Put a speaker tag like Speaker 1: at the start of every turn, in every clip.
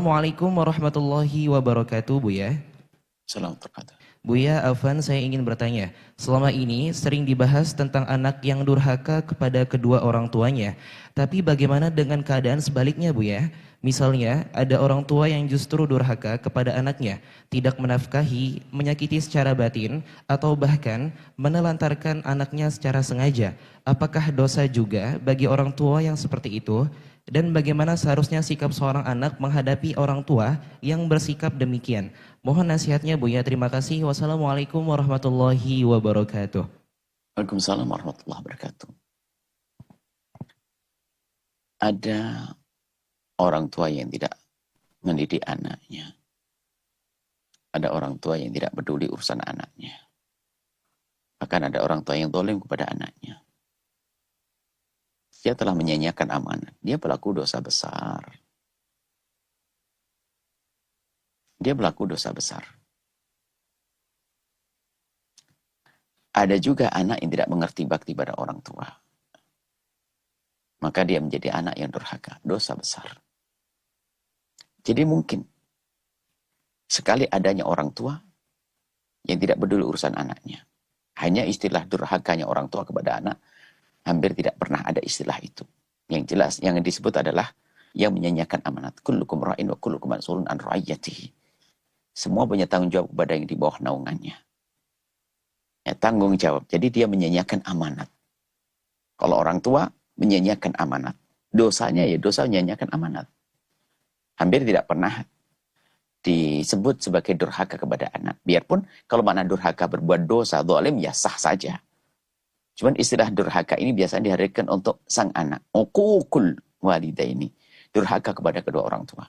Speaker 1: Assalamualaikum warahmatullahi wabarakatuh, Buya.
Speaker 2: Salam terkata.
Speaker 1: Buya, Afan, saya ingin bertanya. Selama ini sering dibahas tentang anak yang durhaka kepada kedua orang tuanya. Tapi bagaimana dengan keadaan sebaliknya, Buya? Misalnya, ada orang tua yang justru durhaka kepada anaknya, tidak menafkahi, menyakiti secara batin, atau bahkan menelantarkan anaknya secara sengaja. Apakah dosa juga bagi orang tua yang seperti itu? Dan bagaimana seharusnya sikap seorang anak menghadapi orang tua yang bersikap demikian? Mohon nasihatnya, Buya. Terima kasih. Wassalamualaikum warahmatullahi wabarakatuh.
Speaker 2: Waalaikumsalam warahmatullahi wabarakatuh. Ada orang tua yang tidak mendidik anaknya. Ada orang tua yang tidak peduli urusan anaknya. Bahkan ada orang tua yang zalim kepada anaknya. Dia telah menyanyiakan amanat. Dia pelaku dosa besar. Dia pelaku dosa besar. Ada juga anak yang tidak mengerti bakti pada orang tua. Maka dia menjadi anak yang durhaka. Dosa besar. Jadi mungkin sekali adanya orang tua yang tidak peduli urusan anaknya. Hanya istilah durhakanya orang tua kepada anak, hampir tidak pernah ada istilah itu. Yang jelas, yang disebut adalah yang menyanyiakan amanat. Kullukum ra'in wa kullukum mas'ulun an ra'iyatihi. Semua punya tanggung jawab kepada yang di bawah naungannya. Ya, tanggung jawab. Jadi dia menyanyiakan amanat. Kalau orang tua menyanyiakan amanat, dosanya ya dosa menyanyiakan amanat. Hampir tidak pernah disebut sebagai durhaka kepada anak. Biarpun kalau mana durhaka berbuat dosa, zalim, ya sah saja. Cuman istilah durhaka ini biasanya dihadirkan untuk sang anak. Uququl walidaini. Durhaka kepada kedua orang tua.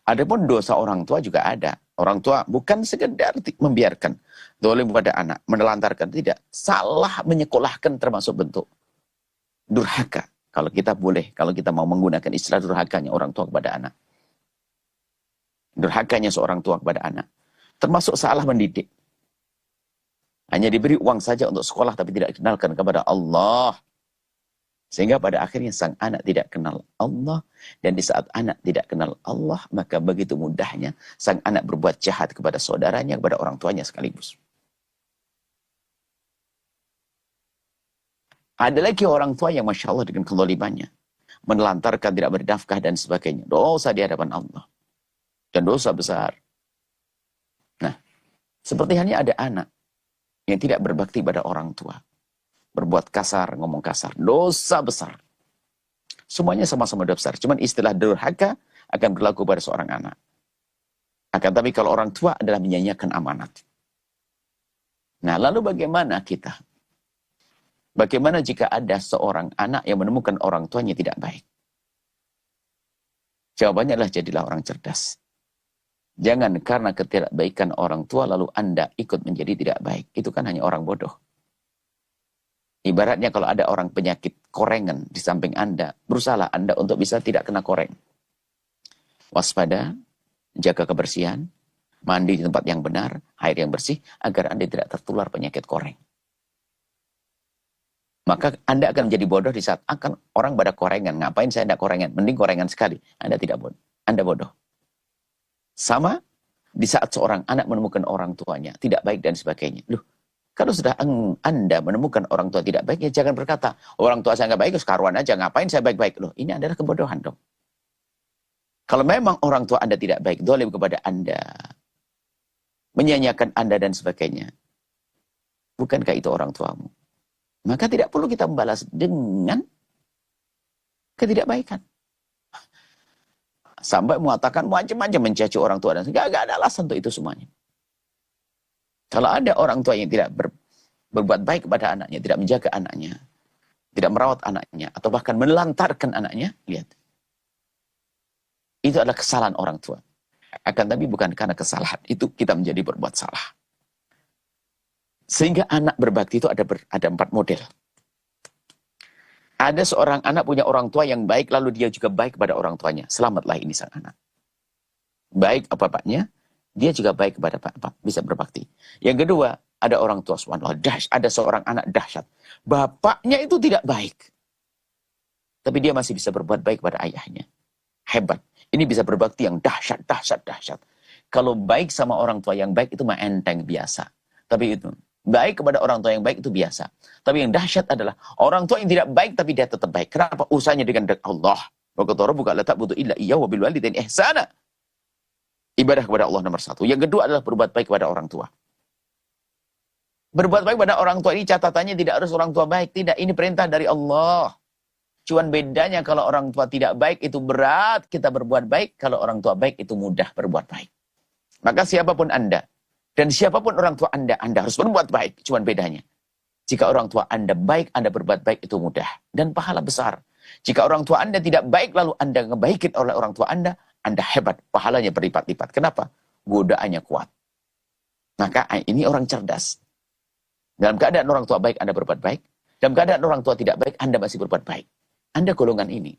Speaker 2: Adapun dosa orang tua juga ada. Orang tua bukan sekedar membiarkan zalim kepada anak, menelantarkan, tidak. Salah menyekolahkan termasuk bentuk durhaka. Kalau kita boleh, kalau kita mau menggunakan istilah durhakanya orang tua kepada anak. Durhakanya seorang tua kepada anak. Termasuk salah mendidik. Hanya diberi uang saja untuk sekolah tapi tidak dikenalkan kepada Allah. Sehingga pada akhirnya sang anak tidak kenal Allah. Dan di saat anak tidak kenal Allah, maka begitu mudahnya sang anak berbuat jahat kepada saudaranya, kepada orang tuanya sekaligus. Ada lagi orang tua yang Masya Allah dengan kezalimannya. Menelantarkan, tidak bernafkah dan sebagainya. Dosa di hadapan Allah. Dan dosa besar. Nah, seperti halnya ada anak yang tidak berbakti pada orang tua. Berbuat kasar, ngomong kasar. Dosa besar. Semuanya sama-sama dosa besar. Cuman istilah durhaka akan berlaku pada seorang anak. Akan tapi kalau orang tua adalah menyanyiakan amanat. Nah, lalu bagaimana kita? Bagaimana jika ada seorang anak yang menemukan orang tuanya tidak baik? Jawabannya adalah jadilah orang cerdas. Jangan karena ketidakbaikan orang tua lalu Anda ikut menjadi tidak baik. Itu kan hanya orang bodoh. Ibaratnya kalau ada orang penyakit korengan di samping Anda, berusahalah Anda untuk bisa tidak kena koreng. Waspada, jaga kebersihan, mandi di tempat yang benar, air yang bersih, agar Anda tidak tertular penyakit koreng. Maka Anda akan menjadi bodoh di saat akan orang pada korengan. Ngapain saya tidak korengan? Mending korengan sekali. Anda tidak bodoh. Anda bodoh. Sama di saat seorang anak menemukan orang tuanya tidak baik dan sebagainya. Loh, kalau sudah Anda menemukan orang tua tidak baik, ya jangan berkata, orang tua saya nggak baik, sekaruan aja, ngapain saya baik-baik. Loh, ini adalah kebodohan dong. Kalau memang orang tua Anda tidak baik, zalim kepada Anda, menyanyiakan Anda dan sebagainya, bukankah itu orang tuamu? Maka tidak perlu kita membalas dengan ketidakbaikan. Sampai mengatakan macam-macam mencaci orang tua dan nggak ada alasan untuk itu semuanya. Kalau ada orang tua yang tidak berbuat baik kepada anaknya, tidak menjaga anaknya, tidak merawat anaknya, atau bahkan menelantarkan anaknya, lihat. Itu adalah kesalahan orang tua. Akan tapi bukan karena kesalahan itu kita menjadi berbuat salah. Sehingga anak berbakti itu ada 4 model. Ada seorang anak punya orang tua yang baik, lalu dia juga baik kepada orang tuanya. Selamatlah ini sang anak. Baik bapaknya, dia juga baik kepada bapak, bisa berbakti. Yang kedua, ada orang tua subhanallah, ada seorang anak dahsyat. Bapaknya itu tidak baik. Tapi dia masih bisa berbuat baik kepada ayahnya. Hebat. Ini bisa berbakti yang dahsyat, dahsyat, dahsyat. Kalau baik sama orang tua yang baik itu mah enteng biasa. Tapi itu, baik kepada orang tua yang baik itu biasa. Tapi yang dahsyat adalah orang tua yang tidak baik tapi dia tetap baik. Kenapa? Usahanya dengan Allah. Wa qad rabbuka la ta'budu illa iyyahu wa bil walidaini ihsana. Ibadah kepada Allah nomor satu. Yang kedua adalah berbuat baik kepada orang tua. Berbuat baik pada orang tua ini catatannya tidak harus orang tua baik. Tidak, ini perintah dari Allah. Cuman bedanya kalau orang tua tidak baik itu berat kita berbuat baik. Kalau orang tua baik itu mudah berbuat baik. Maka siapapun Anda dan siapapun orang tua Anda harus berbuat baik. Cuman bedanya. Jika orang tua Anda baik, Anda berbuat baik itu mudah. Dan pahala besar. Jika orang tua Anda tidak baik lalu Anda ngebaikin oleh orang tua Anda hebat. Pahalanya berlipat-lipat. Kenapa? Godaannya kuat. Maka ini orang cerdas. Dalam keadaan orang tua baik, Anda berbuat baik. Dalam keadaan orang tua tidak baik, Anda masih berbuat baik. Anda golongan ini.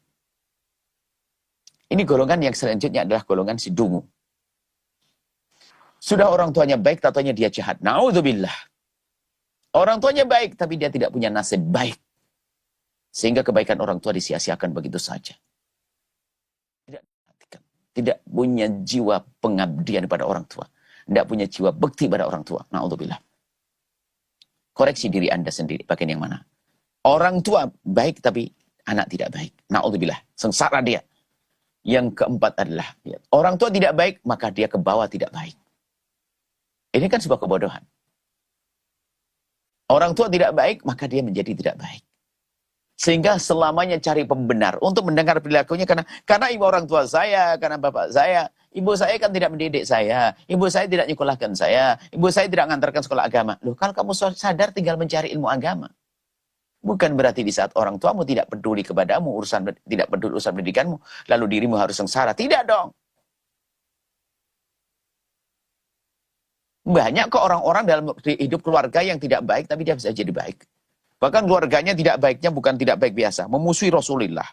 Speaker 2: Ini golongan yang selanjutnya adalah golongan si dungu. Sudah orang tuanya baik, tatanya dia jahat. Na'udzubillah. Orang tuanya baik, tapi dia tidak punya nasib baik. Sehingga kebaikan orang tua disia-siakan begitu saja. Tidak punya jiwa pengabdian pada orang tua. Tidak punya jiwa bekti pada orang tua. Na'udzubillah. Koreksi diri Anda sendiri. Bagian yang mana? Orang tua baik, tapi anak tidak baik. Na'udzubillah. Sengsara dia. Yang keempat adalah, orang tua tidak baik, maka dia ke bawah tidak baik. Ini kan sebuah kebodohan. Orang tua tidak baik, maka dia menjadi tidak baik. Sehingga selamanya cari pembenar untuk mendengar perilakunya karena ibu orang tua saya, karena bapak saya, ibu saya kan tidak mendidik saya, ibu saya tidak nyekolahkan saya, ibu saya tidak mengantarkan sekolah agama. Loh, kalau kamu sadar tinggal mencari ilmu agama. Bukan berarti di saat orang tuamu tidak peduli kepadamu, tidak peduli urusan pendidikanmu, lalu dirimu harus sengsara. Tidak dong. Banyak kok orang-orang dalam hidup keluarga yang tidak baik, tapi dia bisa jadi baik. Bahkan keluarganya tidak baiknya bukan tidak baik biasa. Memusuhi Rasulullah.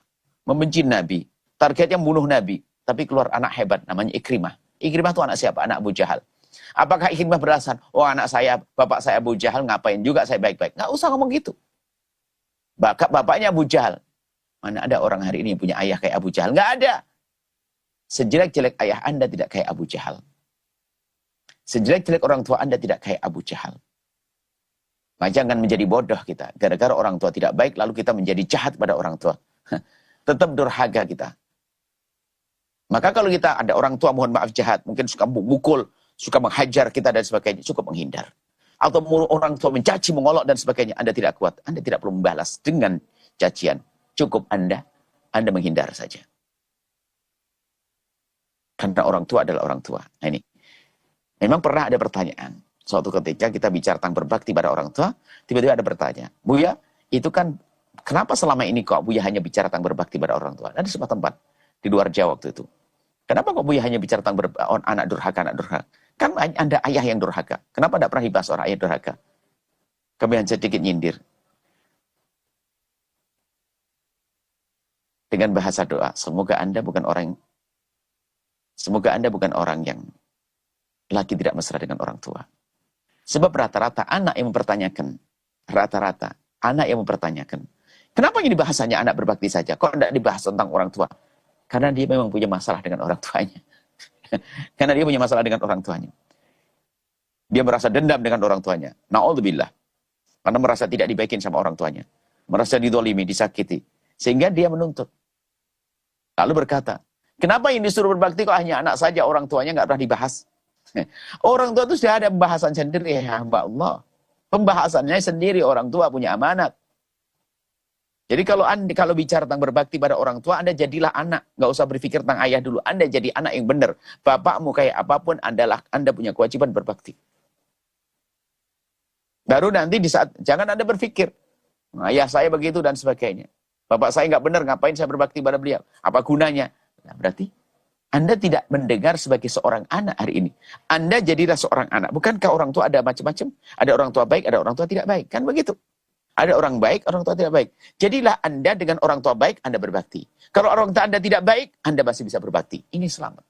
Speaker 2: Membenci Nabi. Targetnya membunuh Nabi. Tapi keluar anak hebat namanya Ikrimah. Ikrimah itu anak siapa? Anak Abu Jahal. Apakah Ikrimah beralasan, oh anak saya, bapak saya Abu Jahal, ngapain juga saya baik-baik. Nggak usah ngomong gitu. Bapaknya Abu Jahal. Mana ada orang hari ini yang punya ayah kayak Abu Jahal? Nggak ada. Sejelek-jelek ayah Anda tidak kayak Abu Jahal. Sejelek-jelek orang tua Anda tidak kayak Abu Jahal. Maka jangan menjadi bodoh kita. Gara-gara orang tua tidak baik, lalu kita menjadi jahat pada orang tua. Tetap durhaka kita. Maka kalau kita ada orang tua, mohon maaf jahat, mungkin suka memukul, suka menghajar kita dan sebagainya, cukup menghindar. Atau orang tua mencaci, mengolok dan sebagainya, Anda tidak kuat. Anda tidak perlu membalas dengan cacian. Cukup Anda menghindar saja. Karena orang tua adalah orang tua. Nah ini. Memang pernah ada pertanyaan. Suatu ketika kita bicara tentang berbakti pada orang tua, tiba-tiba ada bertanya, Buya, itu kan kenapa selama ini kok Buya hanya bicara tentang berbakti pada orang tua? Ada sebuah tempat di luar Jawa waktu itu. Kenapa kok Buya hanya bicara tentang anak durhaka, anak durhaka? Kan Anda ayah yang durhaka. Kenapa tidak pernah dibahas orang ayah durhaka? Kami hanya sedikit nyindir. Dengan bahasa doa, semoga Anda bukan orang yang lagi tidak mesra dengan orang tua. Sebab rata-rata anak yang mempertanyakan. Kenapa ini bahasanya anak berbakti saja? Kok tidak dibahas tentang orang tua? Karena dia memang punya masalah dengan orang tuanya. Dia merasa dendam dengan orang tuanya. Na'udzubillah. Karena merasa tidak dibaikin sama orang tuanya. Merasa didolimi, disakiti. Sehingga dia menuntut. Lalu berkata, kenapa yang disuruh berbakti kok hanya anak saja, orang tuanya nggak pernah dibahas? Orang tua itu sudah ada pembahasan sendiri, ya hamba Allah. Pembahasannya sendiri, orang tua punya amanat. Jadi kalau bicara tentang berbakti pada orang tua, Anda jadilah anak. Nggak usah berpikir tentang ayah dulu. Anda jadi anak yang benar. Bapakmu kayak apapun, Anda punya kewajiban berbakti. Baru nanti di saat, jangan Anda berpikir, ayah saya begitu dan sebagainya. Bapak saya nggak benar, ngapain saya berbakti pada beliau? Apa gunanya? Nah, berarti Anda tidak mendengar sebagai seorang anak hari ini. Anda jadilah seorang anak. Bukankah orang tua ada macam-macam? Ada orang tua baik, ada orang tua tidak baik. Kan begitu. Ada orang baik, orang tua tidak baik. Jadilah Anda dengan orang tua baik, Anda berbakti. Kalau orang tua Anda tidak baik, Anda masih bisa berbakti. Ini selamat.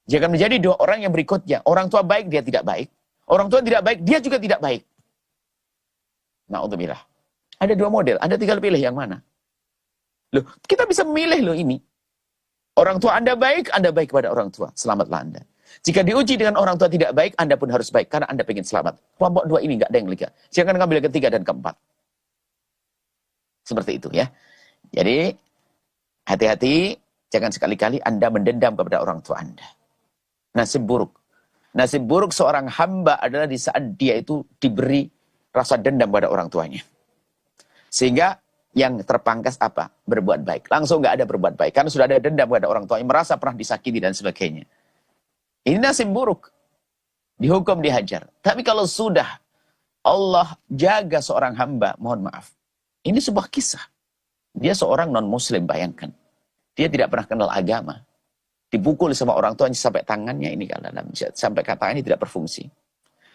Speaker 2: Jangan menjadi dua orang yang berikutnya. Orang tua baik, dia tidak baik. Orang tua tidak baik, dia juga tidak baik. Na'udzubillah. Ada dua model. Anda tinggal pilih yang mana. Loh, kita bisa memilih loh ini. Orang tua Anda baik kepada orang tua. Selamatlah Anda. Jika diuji dengan orang tua tidak baik, Anda pun harus baik. Karena Anda ingin selamat. Kelompok dua ini nggak ada yang lega. Jangan ngambil ketiga dan keempat. Seperti itu ya. Jadi, hati-hati. Jangan sekali-kali Anda mendendam kepada orang tua Anda. Nasib buruk. Nasib buruk seorang hamba adalah di saat dia itu diberi rasa dendam pada orang tuanya. Sehingga yang terpangkas apa? Berbuat baik. Langsung nggak ada berbuat baik. Karena sudah ada dendam pada orang tuanya. Merasa pernah disakiti dan sebagainya. Ini nasib buruk. Dihukum, dihajar. Tapi kalau sudah Allah jaga seorang hamba, mohon maaf. Ini sebuah kisah. Dia seorang non-muslim, bayangkan. Dia tidak pernah kenal agama. Dipukul sama orang tuanya sampai tangannya ini sampai kata ini tidak berfungsi.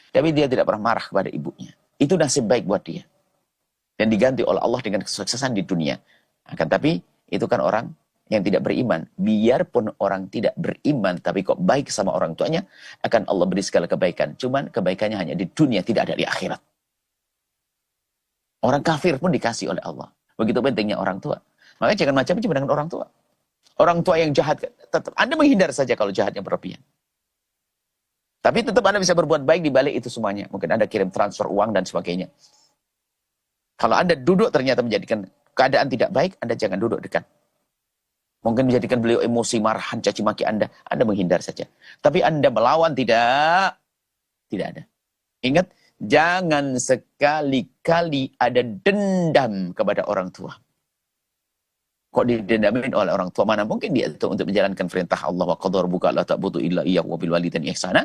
Speaker 2: Tapi dia tidak pernah marah kepada ibunya. Itu nasib baik buat dia. Dan diganti oleh Allah dengan kesuksesan di dunia. Akan tapi itu kan orang yang tidak beriman. Biarpun orang tidak beriman, tapi kok baik sama orang tuanya, akan Allah beri segala kebaikan. Cuman kebaikannya hanya di dunia, tidak ada di akhirat. Orang kafir pun dikasih oleh Allah. Begitu pentingnya orang tua. Makanya jangan macam-macam dengan orang tua. Orang tua yang jahat, tetap Anda menghindar saja kalau jahatnya berlebihan. Tapi tetap Anda bisa berbuat baik di balik itu semuanya. Mungkin Anda kirim transfer uang dan sebagainya. Kalau Anda duduk ternyata menjadikan keadaan tidak baik, Anda jangan duduk dekat. Mungkin menjadikan beliau emosi, marahan, caci maki Anda menghindar saja. Tapi Anda melawan, tidak ada. Ingat, jangan sekali-kali ada dendam kepada orang tua. Kok didendamin oleh orang tua? Mana mungkin dia itu untuk menjalankan perintah Allah, wa qadar buka la ta'budu illa iyyahu wa bil walidaini ihsana.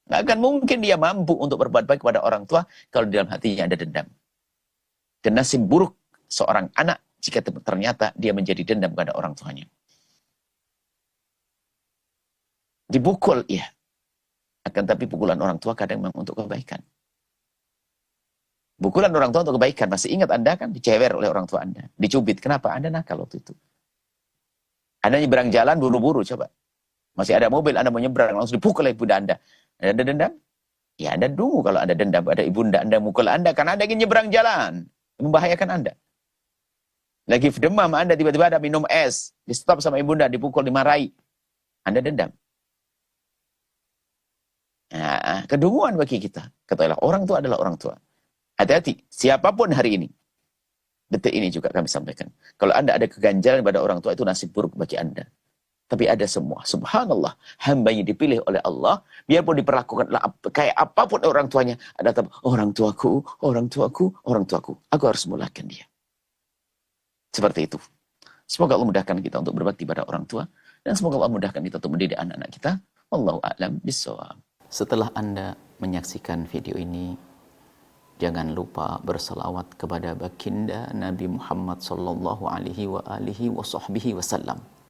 Speaker 2: Nggak akan mungkin dia mampu untuk berbuat baik kepada orang tua kalau di dalam hatinya ada dendam. Dan nasib buruk seorang anak jika ternyata dia menjadi dendam pada orang tuanya. Dipukul, iya. Akan tapi pukulan orang tua kadang memang untuk kebaikan. Pukulan orang tua untuk kebaikan. Masih ingat Anda kan dicewer oleh orang tua Anda. Dicubit. Kenapa? Anda nakal waktu itu. Anda nyebrang jalan buru-buru, coba. Masih ada mobil, Anda mau nyebrang, langsung dipukul oleh ibunda Anda. Anda dendam? Ya Anda tunggu kalau Anda dendam pada ibunda Anda mukul Anda karena Anda ingin nyebrang jalan. Membahayakan Anda. Lagi demam Anda tiba-tiba ada minum es. Di stop sama ibunda, dipukul, dimarahi. Anda dendam. Nah, kedunguan bagi kita. Ketahuilah, orang tua adalah orang tua. Hati-hati, siapapun hari ini. Detik ini juga kami sampaikan. Kalau Anda ada keganjalan pada orang tua, itu nasib buruk bagi Anda. Tapi ada semua. Subhanallah. Hambanya dipilih oleh Allah. Biarpun diperlakukan kayak apapun orang tuanya. Ada tetap, orang tuaku, orang tuaku, orang tuaku. Aku harus mulakan dia. Seperti itu. Semoga Allah mudahkan kita untuk berbakti pada orang tua. Dan semoga Allah mudahkan kita untuk mendidik anak-anak kita. Wallahu a'lam bishawab. Setelah Anda menyaksikan video ini, jangan lupa berselawat kepada baginda Nabi Muhammad sallallahu alaihi wa alihi wa sahbihi wasallam.